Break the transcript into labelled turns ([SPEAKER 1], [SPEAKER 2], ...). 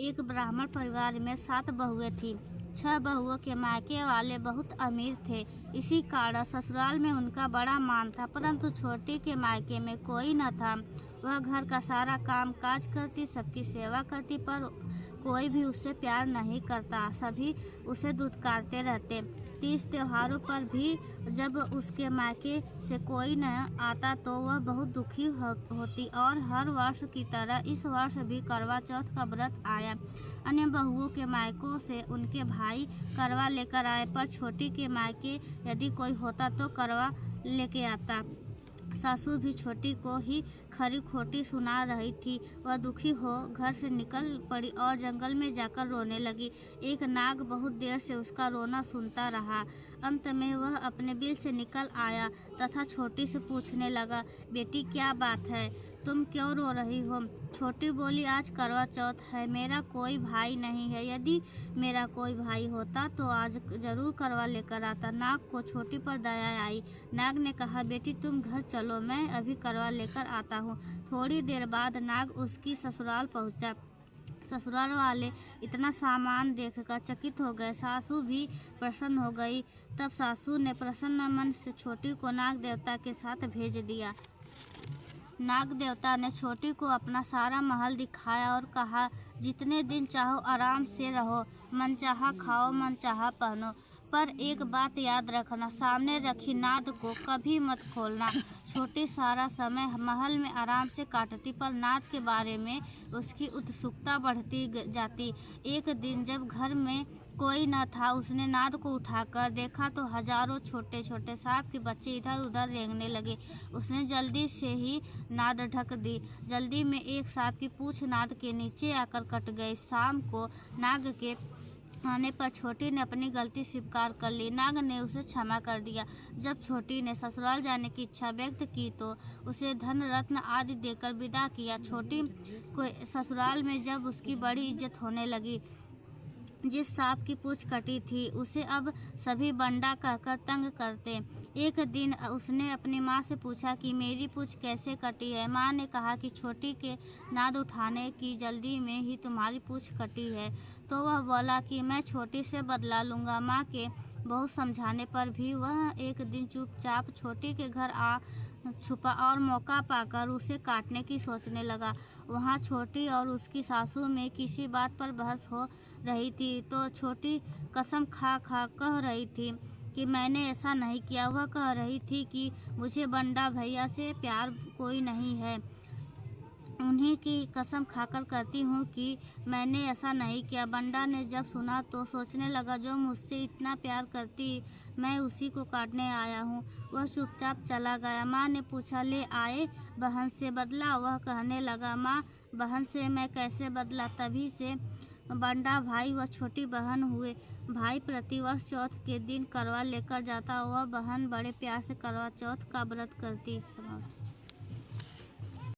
[SPEAKER 1] एक ब्राह्मण परिवार में 7 बहुएं थीं। 6 बहुओं के मायके वाले बहुत अमीर थे। इसी कारण ससुराल में उनका बड़ा मान था, परंतु छोटी के मायके में कोई न था। वह घर का सारा काम काज करती, सबकी सेवा करती, पर कोई भी उससे प्यार नहीं करता। सभी उसे दुत्कारते रहते। तीज त्योहारों पर भी जब उसके मायके से कोई न आता तो वह बहुत दुखी होती और हर वर्ष की तरह इस वर्ष भी करवा चौथ का व्रत आया। अन्य बहुओं के मायकों से उनके भाई करवा लेकर आए, पर छोटी के मायके यदि कोई होता तो करवा लेके आता। सासू भी छोटी को ही खरी खोटी सुना रही थी। वह दुखी हो घर से निकल पड़ी और जंगल में जाकर रोने लगी। एक नाग बहुत देर से उसका रोना सुनता रहा। अंत में वह अपने बिल से निकल आया तथा छोटी से पूछने लगा, बेटी क्या बात है, तुम क्यों रो रही हो? छोटी बोली, आज करवा चौथ है, मेरा कोई भाई नहीं है। यदि मेरा कोई भाई होता तो आज जरूर करवा लेकर आता। नाग को छोटी पर दया आई। नाग ने कहा, बेटी तुम घर चलो, मैं अभी करवा लेकर आता हूँ। थोड़ी देर बाद नाग उसकी ससुराल पहुँचा। ससुराल वाले इतना सामान देखकर चकित हो गए। सासू भी प्रसन्न हो गई। तब सासू ने प्रसन्न मन से छोटी को नाग देवता के साथ भेज दिया। नाग देवता ने छोटी को अपना सारा महल दिखाया और कहा, जितने दिन चाहो आराम से रहो, मनचाहा खाओ, मनचाहा पहनो, पर एक बात याद रखना, सामने रखी नाद को कभी मत खोलना। छोटी सारा समय महल में आराम से काटती, पर नाद के बारे में उसकी उत्सुकता बढ़ती जाती। एक दिन जब घर में कोई न था, उसने नाद को उठाकर देखा तो हजारों छोटे छोटे सांप के बच्चे इधर उधर रेंगने लगे। उसने जल्दी से ही नाद ढक दी। जल्दी में एक सांप की पूंछ नाद के नीचे आकर कट गई। शाम को नाग के आने पर छोटी ने अपनी गलती स्वीकार कर ली। नाग ने उसे क्षमा कर दिया। जब छोटी ने ससुराल जाने की इच्छा व्यक्त की तो उसे धन रत्न आदि देकर विदा किया। छोटी को ससुराल में जब उसकी बड़ी इज्जत होने लगी। जिस सांप की पूंछ कटी थी उसे अब सभी बंडा कहकर तंग करते। एक दिन उसने अपनी माँ से पूछा कि मेरी पूंछ कैसे कटी है। माँ ने कहा कि छोटी के नाद उठाने की जल्दी में ही तुम्हारी पूंछ कटी है। तो वह बोला कि मैं छोटी से बदला लूँगा। माँ के बहुत समझाने पर भी वह एक दिन चुपचाप छोटी के घर आ छुपा और मौका पाकर उसे काटने की सोचने लगा। वहाँ छोटी और उसकी सासू में किसी बात पर बहस हो रही थी तो छोटी कसम खा खा कह रही थी कि मैंने ऐसा नहीं किया। वह कह रही थी कि मुझे बंडा भैया से प्यार कोई नहीं है, उन्हीं की कसम खाकर कहती हूँ कि मैंने ऐसा नहीं किया। बंडा ने जब सुना तो सोचने लगा, जो मुझसे इतना प्यार करती मैं उसी को काटने आया हूँ। वह चुपचाप चला गया। माँ ने पूछा, ले आए बहन से बदला? वह कहने लगा, माँ बहन से मैं कैसे बदला? तभी से बंडा भाई व छोटी बहन हुए। भाई प्रतिवर्ष चौथ के दिन करवा लेकर जाता, वह बहन बड़े प्यार से करवा चौथ का व्रत करती।